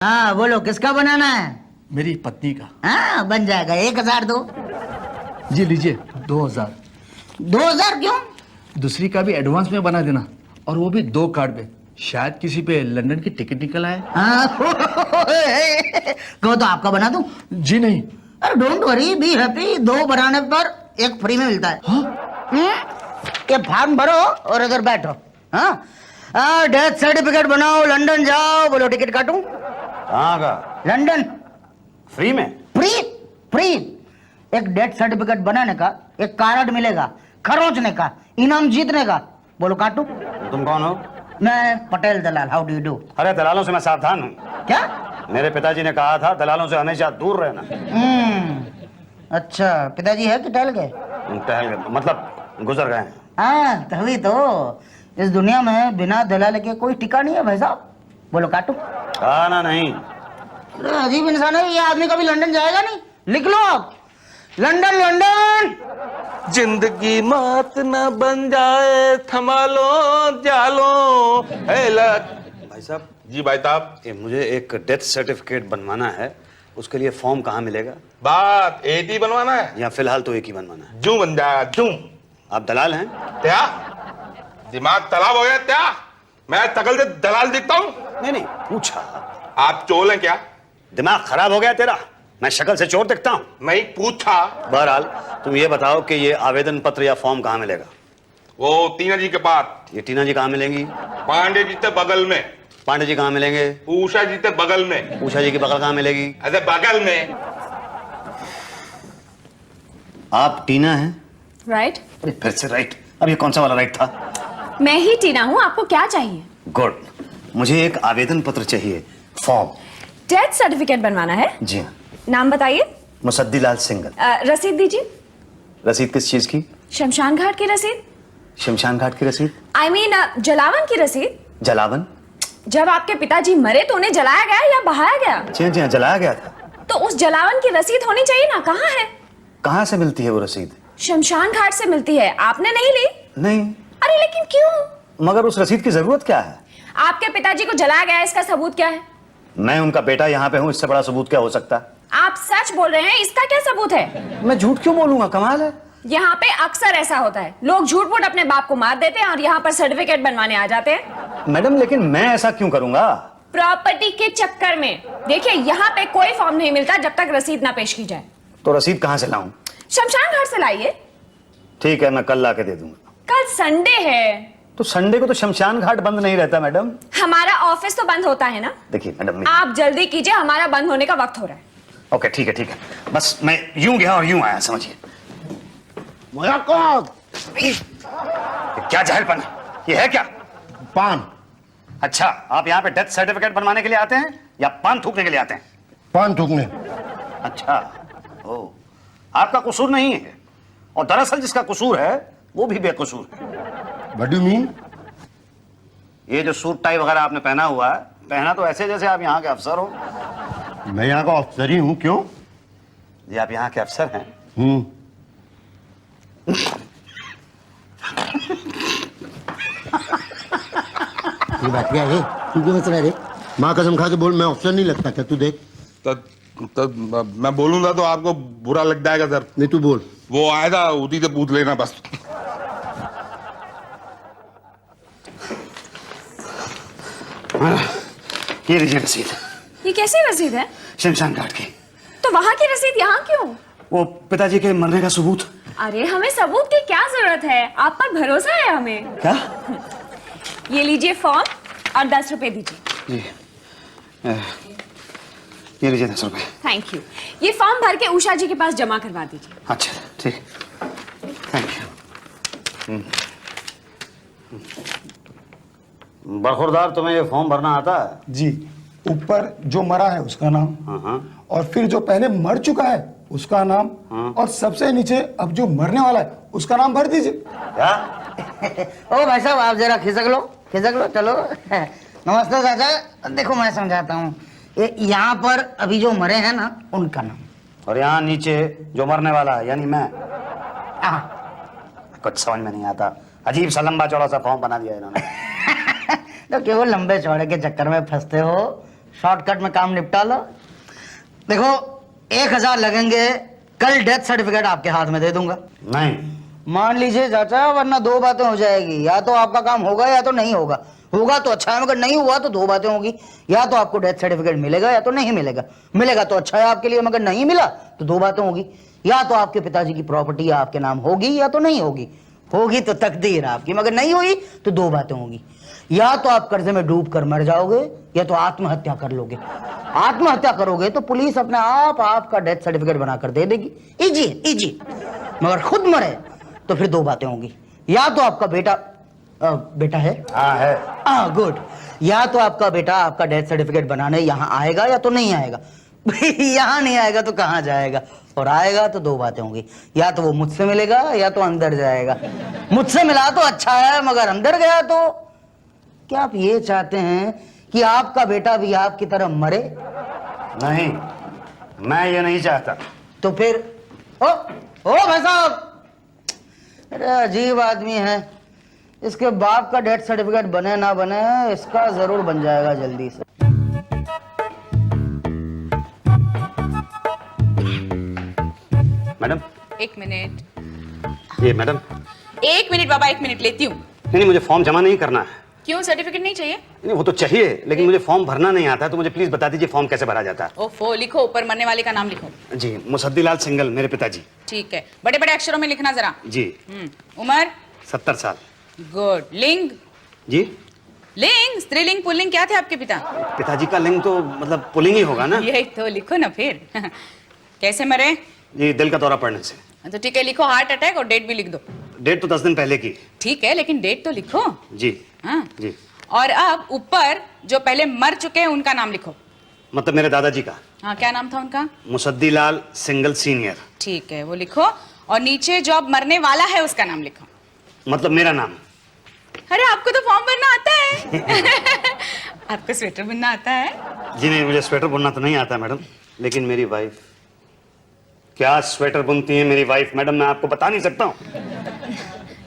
हाँ बोलो, किसका बनाना है? मेरी पत्नी का। हाँ बन जाएगा। 1000 दो। जी लीजिए 2000। 2000 क्यों? दूसरी का भी एडवांस में बना देना, और वो भी 2 कार्ड पे। शायद किसी पे लंदन की टिकट निकल आए। हाँ कहो तो आपका बना दूं? जी नहीं। अरे डोंट वरी, बी हैप्पी। 2 बनाने पर 1 फ्री में मिलता है। ये फॉर्म भरो और इधर बैठो। हाँ डेथ सर्टिफिकेट बनाओ, लंदन जाओ। बोलो टिकट काटूं? कहाँ का? लंदन। फ्री में? Free free. एक डेथ सर्टिफिकेट बनाने का 1 कार्ड मिलेगा, खरोचने का, इनाम जीतने का। बोलो काटू? तुम कौन हो? मैं पटेल दलाल। How do you do? अरे दलालों से मैं सावधान हूँ। क्या? मेरे पिताजी ने कहा था दलालों से हमेशा दूर रहना। अच्छा, पिताजी है कि टहल गए? टहल गए मतलब गुजर गए हैं। हाँ तभी तो। इस दुनिया में बिना दलाल के कोई टिका नहीं है भाई साहब। बोलो काटू? आना नहीं। अरे अजीब इंसान है ये आदमी। कभी लंदन जाएगा नहीं। लिख लो आप, लंदन लंदन। जिंदगी मौत न बन जाए, थमा लो जालो। भाई साहब। जी भाई साहब। ये मुझे एक डेथ सर्टिफिकेट बनवाना है, उसके लिए फॉर्म कहाँ मिलेगा? बात एक ही बनवाना है या फिलहाल तो एक ही बनवाना है? जू बन जाएगा जू। आप दलाल हैं? क्या दिमाग तालाब हो गया क्या? मैं शकल से दलाल दिखता हूँ? नहीं नहीं, पूछा। आप चोर हैं क्या? दिमाग खराब हो गया तेरा? मैं शक्ल से चोर दिखता हूँ? नहीं पूछा। बहरहाल तुम ये बताओ कि ये आवेदन पत्र या फॉर्म कहाँ मिलेगा? वो टीना जी के पास। ये टीना जी कहाँ मिलेंगी? पांडे जी के बगल में। पांडे जी कहाँ मिलेंगे? उषा जी के बगल में। उषा जी की बगल कहाँ मिलेगी? अरे बगल में। आप टीना हैं? राइट। अरे फिर से राइट। अब ये कौन सा वाला राइट था? मैं ही टीना हूँ। आपको क्या चाहिए? गुड। मुझे एक आवेदन पत्र चाहिए, फॉर्म। डेथ सर्टिफिकेट बनवाना है? जी हाँ। नाम बताइए। मुसद्दीलाल सिंगल। रसीद दीजिए। रसीद किस चीज की? शमशान घाट की रसीद। शमशान घाट की रसीद? I mean, जलावन की रसीद। जलावन? जब आपके पिताजी मरे तो उन्हें जलाया गया या बहाया गया? जी हाँ, जलाया गया था। तो उस जलावन की रसीद होनी चाहिए ना। कहाँ है? कहाँ से मिलती है वो रसीद? शमशान घाट से मिलती है। आपने नहीं ली? नहीं। अरे लेकिन क्यों? मगर उस रसीद की जरूरत क्या है? आपके पिताजी को जलाया गया, इसका सबूत क्या है? मैं उनका बेटा यहाँ पे हूँ, इससे बड़ा सबूत क्या हो सकता है? आप सच बोल रहे हैं, इसका क्या सबूत है? मैं झूठ क्यों बोलूंगा? कमाल है। यहाँ पे अक्सर ऐसा होता है, लोग झूठ मूठ अपने बाप को मार देते हैं और यहाँ पर सर्टिफिकेट बनवाने आ जाते हैं। मैडम लेकिन मैं ऐसा क्यों करूंगा? प्रॉपर्टी के चक्कर में। देखिए यहाँ पे कोई फॉर्म नहीं मिलता जब तक रसीद ना पेश की जाए। तो रसीद कहाँ से लाऊं? शमशान घाट से लाइए। ठीक है, मैं कल ला के दे दूंगा। कल संडे है। तो संडे को तो शमशान घाट बंद नहीं रहता मैडम। हमारा ऑफिस तो बंद होता है ना। देखिए मैडम, आप जल्दी कीजिए, हमारा बंद होने का वक्त हो रहा है। ओके ठीक है ठीक है। बस मैं यूं गया और यूं आया, समझिए। क्या जाहिलपन? ये है क्या? पान। अच्छा, आप यहाँ पे डेथ सर्टिफिकेट बनवाने के लिए आते हैं या पान थूकने के लिए आते हैं? पान थूकने। अच्छा, ओ, आपका कसूर नहीं है, और दरअसल जिसका कसूर है वो भी बेकसूर है। What do you mean? ये जो सूट टाई वगैरह आपने पहना हुआ है, पहना तो ऐसे जैसे आप यहाँ के अफसर हो। मैं यहाँ का अफसर ही हूँ। क्यों? जी आप यहाँ के अफसर हैं। ये बात क्या है? तू क्यों हंस रहा है? माँ कसम खा के बोल, मैं अफसर नहीं लगता क्या? तू देख। तो मैं बोलूंगा तो आपको बुरा लग जाएगा सर। नहीं तू बोल। वो आया था, उसी से पूछ लेना बस। ये लीजिए रसीद। ये कैसी रसीद है? शमशान घाट की। तो वहाँ की रसीद यहाँ क्यों? वो पिताजी के मरने का सबूत। अरे हमें सबूत की क्या जरूरत है, आप पर भरोसा है हमें। क्या? ये लीजिए फॉर्म और 10 रुपए दीजिए। जी ये लीजिए 10 रुपए। Thank you. ये फॉर्म भर के उषा जी के पास जमा करवा दीजिए। अच्छा ठीक, थैंक यू। बरखुरदार, तुम्हें ये फॉर्म भरना आता है? जी। ऊपर जो मरा है उसका नाम, हाँ। और फिर जो पहले मर चुका है उसका नाम, और सबसे नीचे अब जो मरने वाला है उसका नाम भर दीजिए। क्या? ओ भाई साहब, आप जरा खिसक लो चलो। नमस्ते चाचा। देखो मैं समझाता हूँ। यहाँ पर अभी जो मरे हैं ना, उनका नाम। और यहाँ नीचे जो मरने वाला है, यानी मैं। कुछ समझ में नहीं आता, अजीब सा लंबा चौड़ा सा फॉर्म बना दिया इन्होंने। तो केवल लंबे चौड़े के चक्कर में फंसते हो। शॉर्टकट में काम निपटा लो। देखो 1000 लगेंगे, कल डेथ सर्टिफिकेट आपके हाथ में दे दूंगा। नहीं। मान लीजिए चाचा, वरना दो बातें हो जाएगी, या तो आपका काम होगा या तो नहीं होगा। होगा तो अच्छा है, मगर नहीं हुआ तो दो बातें होगी, या तो आपको डेथ सर्टिफिकेट मिलेगा या तो नहीं मिलेगा। मिलेगा तो अच्छा है आपके लिए, मगर नहीं मिला तो दो बातें होगी, या तो आपके पिताजी की प्रॉपर्टी आपके नाम होगी या तो नहीं होगी। होगी तो तकदीर आपकी, मगर नहीं हुई तो दो बातें होगी, या तो आप कर्जे में डूब कर मर जाओगे या तो आत्महत्या कर लोगे। आत्महत्या करोगे तो पुलिस अपने आप आपका डेथ सर्टिफिकेट बनाकर दे देगी। Easy easy. मगर खुद मरे तो फिर दो बातें होंगी, या तो आपका बेटा बेटा है, हाँ है। गुड। या तो आपका बेटा आपका डेथ सर्टिफिकेट बनाने यहाँ आएगा या तो नहीं आएगा। यहाँ नहीं आएगा तो कहाँ जाएगा, और आएगा तो दो बातें होंगी, या तो वो मुझसे मिलेगा या तो अंदर जाएगा। मुझसे मिला तो अच्छा है, मगर अंदर गया तो क्या आप ये चाहते हैं कि आपका बेटा भी आपकी तरह मरे? नहीं, मैं ये नहीं चाहता। तो फिर ओ भाई साहब, अरे अजीब आदमी है। इसके बाप का डेथ सर्टिफिकेट बने ना बने, इसका जरूर बन जाएगा जल्दी से। मैडम, एक मिनट। ये मैडम। 1 मिनट बाबा, 1 मिनट लेती हूँ। नहीं, मुझे फॉर्म जमा नहीं करना है। क्यों, सर्टिफिकेट नहीं चाहिए? नहीं, वो तो चाहिए, लेकिन मुझे फॉर्म भरना नहीं आता है, तो मुझे प्लीज बता दीजिए फॉर्म कैसे भरा जाता है। ओफो, लिखो, ऊपर मरने वाले का नाम लिखो। जी, मुसद्दीलाल सिंगल, मेरे पिताजी। ठीक है, बड़े बड़े अक्षरों में लिखना जरा। जी। उम्र? 70 साल। गुड। लिंग? जी। लिंग, स्त्रीलिंग पुल्लिंग क्या थे आपके पिता? पिताजी का लिंग तो मतलब पुलिंग ही होगा ना। यही तो लिखो ना फिर। कैसे मरे? जी, दिल का दौरा पड़ने से। तो ठीक है, लिखो हार्ट अटैक, और डेट भी लिख दो। डेट तो 10 दिन पहले की। ठीक है, लेकिन डेट तो लिखो। जी। हाँ जी। और अब ऊपर जो पहले मर चुके हैं उनका नाम लिखो। मतलब मेरे दादाजी का। हाँ, क्या नाम था उनका? Musaddilal single senior. ठीक है, वो लिखो। और नीचे जो अब मरने वाला है उसका नाम लिखो। मतलब मेरा नाम। अरे आपको तो फॉर्म भरना आता है। आपको स्वेटर बुनना आता है? जी नहीं, मुझे स्वेटर बुनना तो नहीं आता मैडम, लेकिन मेरी वाइफ क्या स्वेटर बुनती है मेरी वाइफ मैडम, मैं आपको बता नहीं सकता हूँ।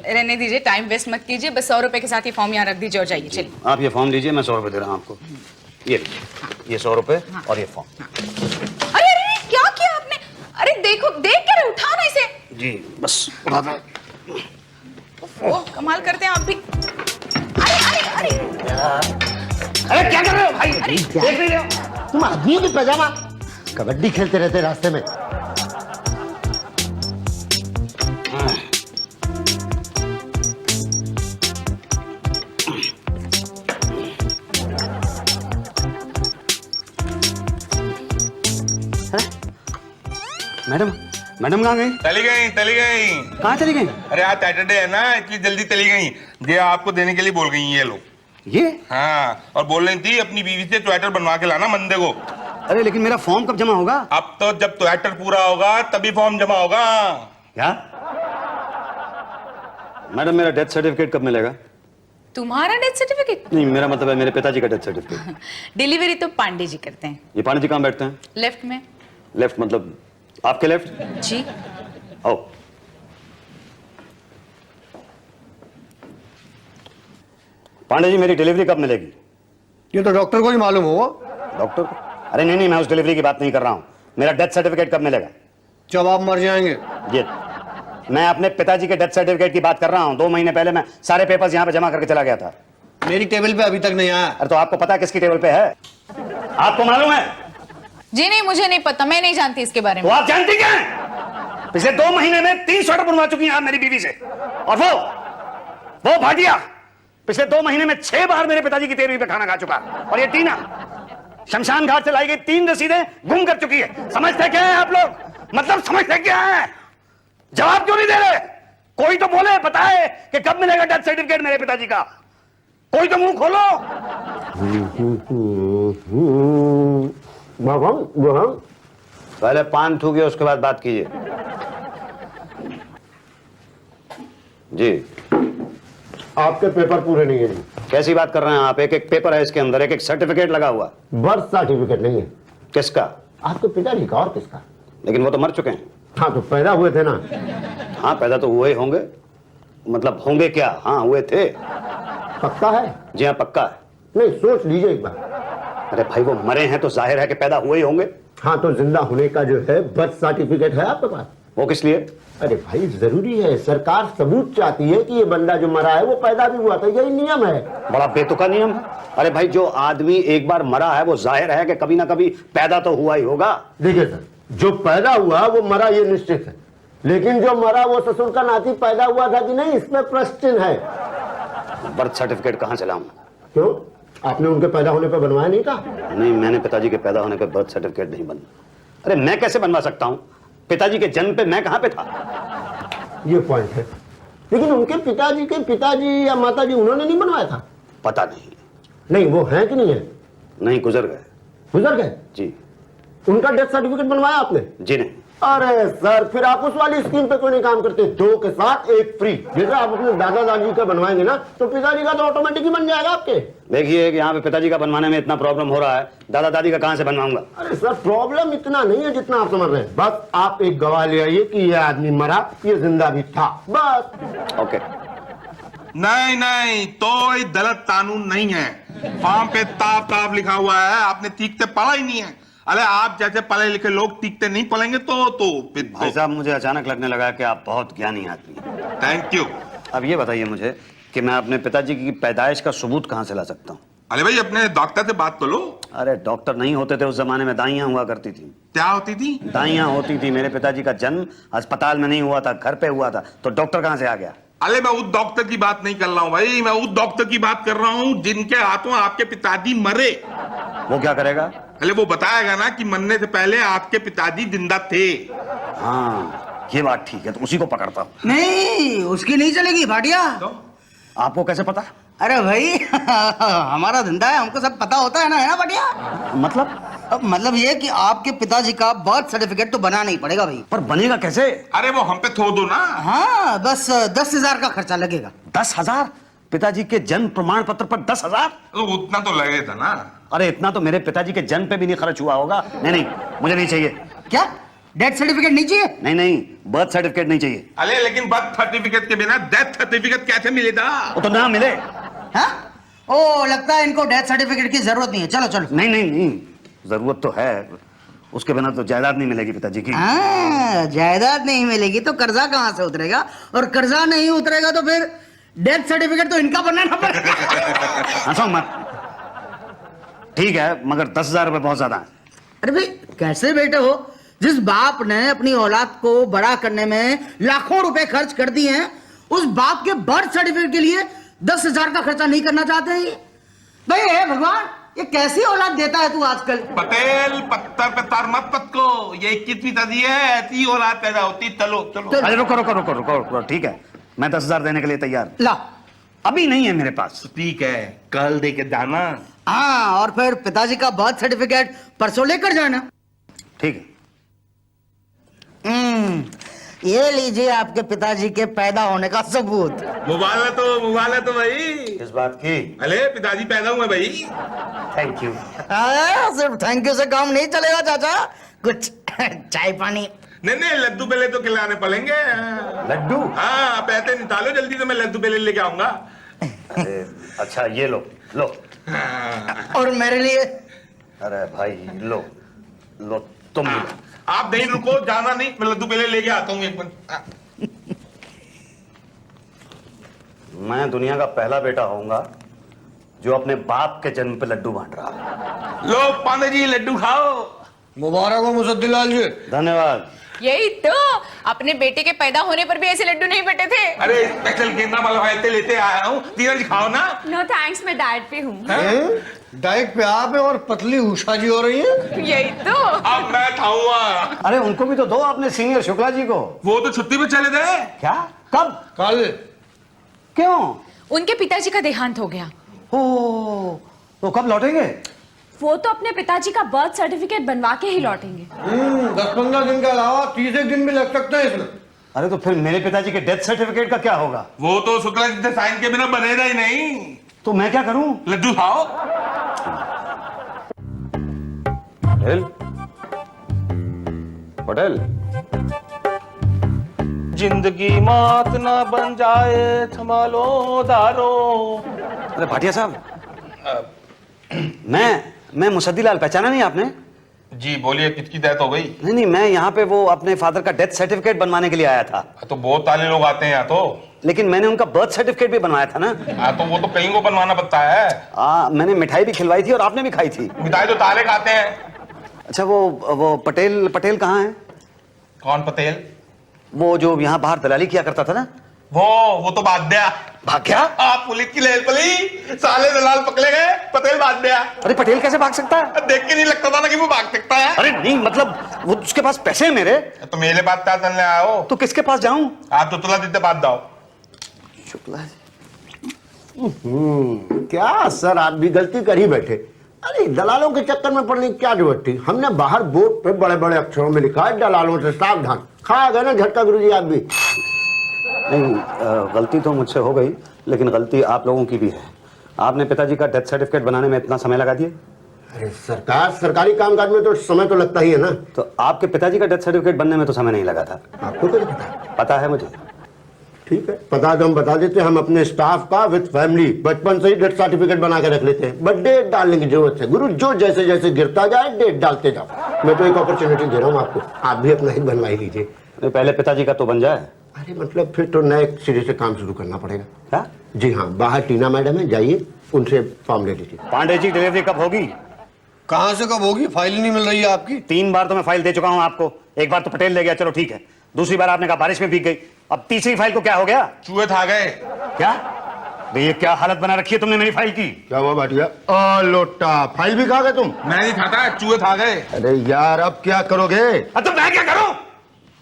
रहने दीजिए, टाइम वेस्ट मत कीजिए, बस 100 रुपए के साथ ये फॉर्म यहाँ रख दीजिए और जाइए। चलिए, आप ये फॉर्म लीजिए, मैं 100 रुपए दे रहा हूँ आपको। ये लीजिए, ये 100 रुपए और ये फॉर्म। अरे अरे क्या किया आपने? अरे देखो, देख के रहे, उठाओ ना इसे। जी बस उठा दो। ओह, कमाल करते हैं आप भी। अरे अरे अरे अरे क्या कर रहे हो भाई? देख नहीं रहे हो? तुम आदमी की पजामा कबड्डी खेलते रहते रास्ते में। मैडम, मैडम कहाँ गई? चली गई, चली गई। कहाँ चली गई? अरे आज सैटरडे है ना, इतनी जल्दी चली गई। ये आपको देने के लिए बोल गई ये लोग। ये? हाँ, और बोल रही थी अपनी बीवी से स्वेटर बनवा के लाना मंदे को। अरे लेकिन मेरा फॉर्म कब जमा होगा? अब तो जब स्वेटर पूरा होगा तभी फॉर्म जमा होगा। क्या? मैडम, मेरा डेथ सर्टिफिकेट कब मिलेगा? तुम्हारा डेथ सर्टिफिकेट? नहीं, मेरा मतलब है मेरे पिताजी का डेथ सर्टिफिकेट। डिलीवरी तो पांडे जी करते हैं। ये पांडे जी कहाँ बैठते हैं? लेफ्ट में। लेफ्ट मतलब आपके लेफ्ट? जी। आओ। पांडे जी, मेरी डिलीवरी कब मिलेगी? ये तो डॉक्टर को ही मालूम हो। डॉक्टर को? अरे नहीं नहीं, मैं उस डिलीवरी की बात नहीं कर रहा हूँ। मेरा डेथ सर्टिफिकेट कब मिलेगा? जब आप मर जाएंगे। ये मैं अपने पिताजी के डेथ सर्टिफिकेट की बात कर रहा हूँ। 2 महीने पहले मैं सारे पेपर्स यहाँ पे जमा करके चला गया था। मेरी टेबल पे अभी तक नहीं आया। अरे तो आपको पता किसकी टेबल पे है? आपको मालूम है? जी नहीं, मुझे नहीं पता, मैं नहीं जानती इसके बारे तो में। आप जानती क्या है? पिछले 2 महीने में 3 स्वेटर बनवा चुकी हैं आप मेरी बीवी से, और वो भाटिया पिछले 2 महीने में 6 बार मेरे पिताजी की तेरहवीं पे खाना खा चुका। और ये टीना शमशान घाट से लाई गई 3 रसीदें गुम कर चुकी है। समझते क्या है आप लोग? मतलब समझते क्या है? जवाब क्यों नहीं दे रहे? कोई तो बोले, बताए कि कब मिलेगा डेथ सर्टिफिकेट मेरे पिताजी का। कोई तो मुंह खोलो। पहले पान थूकिए, उसके बाद बात कीजिए। जी। आपके पेपर पूरे नहीं है जी। कैसी बात कर रहे हैं आप? एक एक पेपर है इसके अंदर, एक एक सर्टिफिकेट लगा हुआ। बर्थ सर्टिफिकेट नहीं है। किसका? आपके पिताजी का। और किसका? लेकिन वो तो मर चुके हैं। हाँ, तो पैदा हुए थे ना। हाँ, पैदा तो हुए होंगे। मतलब होंगे क्या? हाँ, हुए थे। पक्का है? जी हाँ, पक्का है। नहीं, सोच लीजिए एक बार। अरे भाई वो मरे हैं तो जाहिर है कि पैदा हुए ही होंगे। हाँ तो जिंदा होने का जो है बर्थ सर्टिफिकेट है आपके पास? वो किस लिए? अरे भाई जरूरी है, सरकार सबूत चाहती है कि ये बंदा जो मरा है वो पैदा भी हुआ था, यही नियम है। बड़ा बेतुका नियम है। अरे भाई जो आदमी एक बार मरा है वो जाहिर है कि कभी ना कभी पैदा तो हुआ ही होगा। देखिए सर, जो पैदा हुआ वो मरा ये निश्चित है, लेकिन जो मरा वो ससुर का नाती पैदा हुआ था कि नहीं, इसमें प्रश्न चिन्ह है। बर्थ सर्टिफिकेट कहाँ से लाऊं? क्यों, आपने उनके पैदा होने पर बनवाया नहीं था? नहीं, मैंने पिताजी के पैदा होने पे बर्थ सर्टिफिकेट नहीं बनवा। अरे मैं कैसे बनवा सकता हूँ? पिताजी के जन्म पे मैं कहाँ पे था? ये पॉइंट है, लेकिन उनके पिताजी के पिताजी या माताजी उन्होंने नहीं बनवाया था? पता नहीं। नहीं, वो है कि नहीं है? नहीं, गुजर गए। गुजर गए? जी। उनका डेथ सर्टिफिकेट बनवाया आपने? जी नहीं। अरे सर, फिर आप उस वाली स्कीम पे क्यों नहीं काम करते, 2 के साथ 1 फ्री? जैसे आप अपने दादा दादी का बनवाएंगे ना तो पिताजी का तो ऑटोमेटिक ही बन जाएगा आपके। देखिए कि यहाँ पे पिताजी का बनवाने में इतना प्रॉब्लम हो रहा है, दादा दादी का कहाँ से बनवाऊंगा? अरे सर, प्रॉब्लम इतना नहीं है जितना आप समझ रहे हैं। बस आप एक गवाह ले आइए कि ये आदमी मरा, ये जिंदा भी था, बस। ओके। नहीं नहीं, तो ये गलत कानून नहीं है। फॉर्म पे ताप ताप लिखा हुआ है, आपने ठीक से पढ़ा ही नहीं है। अरे आप जैसे पढ़े लिखे लोग टीकते नहीं पढ़ेंगे तो फिर भाई साहब मुझे अचानक लगने लगा कि आप बहुत ज्ञानी आदमी हैं। Thank you. अब ये बताइए मुझे कि मैं अपने पिताजी की पैदाइश का सबूत कहाँ से ला सकता हूँ? अरे भाई अपने डॉक्टर से बात कर लो। अरे डॉक्टर नहीं होते थे उस जमाने में, दाइयाँ हुआ करती थी। क्या होती थी? दाइयाँ होती थी। मेरे पिताजी का जन्म अस्पताल में नहीं हुआ था, घर पे हुआ था, तो डॉक्टर कहाँ से आ गया? अरे मैं उस डॉक्टर की बात नहीं कर रहा हूँ भाई, मैं उस डॉक्टर की बात कर रहा हूँ जिनके हाथों आपके पिताजी मरे। वो क्या करेगा? अरे वो बताएगा ना कि मरने से पहले आपके पिताजी जिंदा थे। हाँ ये बात ठीक है, तो उसी को पकड़ता हूँ। नहीं, उसकी नहीं चलेगी भाटिया। आपको कैसे पता? अरे भाई हमारा धंधा है, हमको सब पता होता है ना भाटिया? मतलब? अब मतलब ये कि आपके पिताजी का बर्थ सर्टिफिकेट तो बनाना ही पड़ेगा भाई। पर बनेगा कैसे? अरे वो हम पे थो दो ना। हाँ, बस 10,000 का खर्चा लगेगा। 10,000? पिताजी के जन्म प्रमाण पत्र पर 10,000? तो उतना तो लगेगा ना। अरे इतना तो मेरे पिताजी के जन्म पे भी नहीं खर्च हुआ होगा। नहीं नहीं, मुझे नहीं चाहिए। क्या डेथ सर्टिफिकेट नहीं चाहिए? नहीं नहीं, बर्थ सर्टिफिकेट नहीं चाहिए। अरे लेकिन बर्थ सर्टिफिकेट के बिना डेथ सर्टिफिकेट कैसे मिलेगा? वो तो ना मिले। हाँ? ओ, लगता है इनको डेथ सर्टिफिकेट की जरूरत नहीं है। चलो चलो। नहीं नहीं नहीं, जरूरत तो है, उसके बिना तो जायदाद नहीं मिलेगी पिताजी की। हाँ, जायदाद नहीं मिलेगी तो कर्जा कहाँ से उतरेगा, और कर्जा नहीं उतरेगा तो फिर डेथ सर्टिफिकेट तो इनका बनाना पड़ेगा। हंसो मत। ठीक है, मगर 10,000 रुपए बहुत ज्यादा है। अरे भाई कैसे बेटे हो, जिस बाप ने अपनी औलाद को बड़ा करने में लाखों रुपए खर्च कर दिए हैं, उस बाप के बर्थ सर्टिफिकेट के लिए 10,000 का खर्चा नहीं करना चाहते हैं भाई? हे भगवान, ये कैसी औलाद देता है तू आजकल? पटेल पत्थर पे तार मत पटको, ये 21वीं सदी है, ऐसी औलाद पैदा होती। चलो चलो। अरे रुको रुको रुको रुको रुको, ठीक है, मैं 10,000 देने के लिए तैयार। ला। अभी नहीं है मेरे पास। ठीक है, कल दे के जाना। हाँ, और फिर पिताजी का बर्थ सर्टिफिकेट परसों लेकर जाना। ठीक है। ये लीजिए आपके पिताजी के पैदा होने का सबूत। मुबारक तो भाई। किस बात की? अरे पिताजी पैदा हुए भाई। Thank you. सिर्फ थैंक यू से काम नहीं चलेगा चाचा, कुछ चाय पानी। नहीं नहीं, लड्डू बेले तो खिलाने पड़ेंगे। लड्डू? हाँ, पैसे निकालो जल्दी से, मैं लड्डू बेले लेके आऊंगा। अच्छा ये लो लो। और मेरे लिए? अरे भाई लो लो, तुम भी लो। आप नहीं रुको, जाना नहीं, मैं लड्डू बेले लेके आता हूँ एक मिनट। मैं दुनिया का पहला बेटा होऊंगा जो अपने बाप के जन्म पे लड्डू बांट रहा है। लो पांडे जी, लड्डू खाओ। मुबारक हो मुसद्दिलाल जी। धन्यवाद। यही तो, अपने बेटे के पैदा होने पर भी ऐसे लड्डू नहीं बटे थे। अरे स्पेशल गेंदा मलवाते लेते आया हूँ, तीन जी खाओ ना। नो थैंक्स, मैं डाइट पे हूँ। डाइट पे आप है और पतली उषा जी हो रही है। यही तो। अब मैं खाऊंगा। अरे उनको भी तो दो, अपने सीनियर शुक्ला जी को। वो तो छुट्टी पे चले गए। क्या? कब? कल। क्यों? उनके पिताजी का देहांत हो गया। ओ, तो कब लौटेंगे? वो तो अपने पिताजी का बर्थ सर्टिफिकेट बनवा के ही लौटेंगे। 10-15 दिन के अलावा 30 दिन भी लग सकते हैं इसमें। अरे तो फिर मेरे पिताजी के डेथ सर्टिफिकेट का क्या होगा? वो तो शुक्ला जी से साइन के बिना बनेगा ही नहीं। तो मैं क्या करूं? लड्डू खाओ। पटेल, पटेल। जिंदगी मात ना बन जाए, थमा लो दारो। अरे भाटिया साहब, मैं मैं मुसद्दीलाल, पहचाना नहीं आपने? जी बोलिए, किसकी डेथ हो गई? नहीं, मैं यहाँ पे वो अपने फादर का डेथ सर्टिफिकेट बनवाने के लिए आया था। तो बहुत सारे लोग आते हैं यहाँ तो। लेकिन मैंने उनका बर्थ सर्टिफिकेट भी बनवाया था ना। हाँ तो वो तो कहीं को बनवाना पड़ता है। मैंने मिठाई भी खिलवाई थी और आपने भी खाई थी। मिठाई तो ताले खाते हैं। अच्छा, वो पटेल कहाँ है? कौन पटेल? वो जो यहाँ बाहर दलाली किया करता था ना। वो तो भाग गया। भाग गया? आप पुलिस की लेल पली, साले दलाल पकड़े गए, पटेल भाग गया। अरे पटेल कैसे भाग सकता है? देख के नहीं लगता था ना कि वो भाग सकता है। अरे नहीं, मतलब वो उसके पास पैसे हैं मेरे। तो मेरे पास क्या करने आया हो? तो किसके पास जाऊं? आप तो तुला देते बात जाओ। शुक्ला जी। क्या सर, आप भी गलती कर ही बैठे। अरे दलालों के चक्कर में पड़ने की क्या जरूरत थी? हमने बाहर बोर्ड पे बड़े बड़े अक्षरों में लिखा है दलालों से सावधान। खा गए ना झटका गुरुजी आप भी। नहीं, गलती तो मुझसे हो गई, लेकिन गलती आप लोगों की भी है। आपने पिताजी का डेथ सर्टिफिकेट बनाने में इतना समय लगा दिया। अरे सरकार, सरकारी कामकाज में तो समय तो लगता ही है ना। तो आपके पिताजी का डेथ सर्टिफिकेट बनने में तो समय नहीं लगा था। आपको क्या पता? पता है मुझे। ठीक है, पता तो हम बता देते हैं। हम अपने स्टाफ का विद फैमिली बचपन से ही डेथ सर्टिफिकेट बना के रख लेते हैं। बट डेट डालने की जरूरत है गुरु, जो जैसे जैसे गिरता जाए डेट डालते जाओ। मैं तो एक अपॉर्चुनिटी दे रहा हूँ आपको, आप भी अपना ही बनवा ही लीजिए। पहले पिताजी का तो बन जाए। अरे मतलब फिर तो नए सिरे से काम शुरू करना पड़ेगा। क्या? जी हाँ, बाहर टीना मैडम है, जाइए उनसे फॉर्म ले लीजिए। पांडे जी, डिलीवरी कब होगी? कहाँ से कब होगी? फाइल नहीं मिल रही है आपकी। 3 बार तो मैं फाइल दे चुका हूं आपको। एक बार तो पटेल ले गया, चलो ठीक है। दूसरी बार आपने कहा बारिश में भीग गई। अब तीसरी फाइल को क्या हो गया? चूहे खा गए। क्या? ये क्या हालत बना रखी है तुमने मेरी फाइल की? क्या हुआ भाटिया? लोटा, फाइल भी खा गए तुम? मैं नहीं खाता, चूहे खा गए। अरे यार, अब क्या करोगे? तो मैं क्या करूं?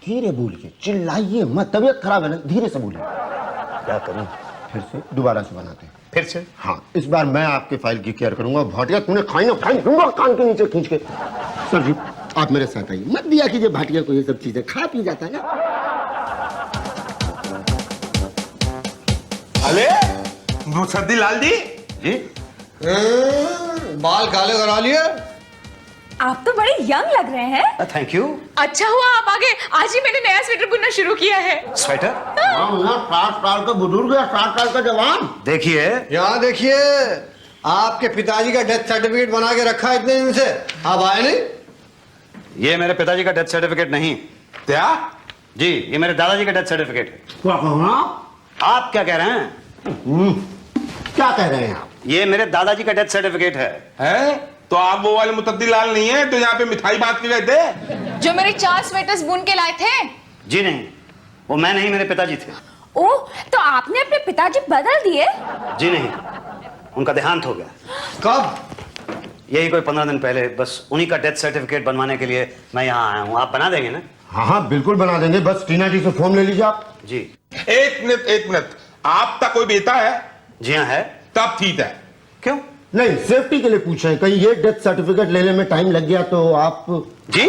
धीरे बोलिए, चिल्लाइए मत, तबीयत खराब है ना, धीरे से बोलिए। क्या करूं? फिर से दोबारा से बनाते हैं। फिर से? हाँ, इस बार मैं आपके फाइल की केयर करूंगा। भाटिया तूने खाई ना खाई दूंगा कान के नीचे खींच के। सर जी, आप मेरे साथ आइए, मत दिया कीजिए भाटिया को ये सब चीजें, खा पी जाता है ना। अरे मुसद्दीलाल जी। जी? बाल काले करा लिए? आप तो बड़े यंग लग रहे हैं। Thank you. अच्छा हुआ आप आ गए, आज ही मैंने नया स्वेटर बुनना शुरू किया है। स्वेटर? 60 साल का बुजुर्ग है, 60 साल का जवान। देखिए, यहाँ देखिए, आपके पिताजी का डेथ सर्टिफिकेट बना के रखा है इतने दिन से, आप आए नहीं? ये मेरे पिताजी का डेथ सर्टिफिकेट नहीं। क्या? जी, ये मेरे दादाजी का डेथ सर्टिफिकेट है। क्या कहना? आप क्या कह रहे हैं? क्या कह रहे हैं आप? ये मेरे दादाजी का डेथ सर्टिफिकेट है। तो आप वो वाले मुसद्दीलाल नहीं है तो यहाँ पे मिठाई बांट के गए थे? जो मेरे 4 स्वेटर्स बुन के लाए थे। जी नहीं, वो मैं नहीं, मेरे पिताजी थे। ओह, तो आपने अपने पिताजी बदल दिए? जी नहीं, उनका देहांत हो गया। कब? यही कोई 15 दिन पहले। बस उन्हीं का डेथ सर्टिफिकेट बनवाने के लिए मैं यहाँ आया हूँ। आप बना देंगे ना? हाँ हाँ बिल्कुल बना देंगे, बस टीना जी से फॉर्म ले लीजिए आप। जी। एक मिनट, आपका कोई बेटा है? जी हाँ है। तब ठीक है। क्यों? नहीं, सेफ्टी के लिए पूछे, कहीं ये डेथ सर्टिफिकेट लेने में टाइम लग गया तो आप। जी?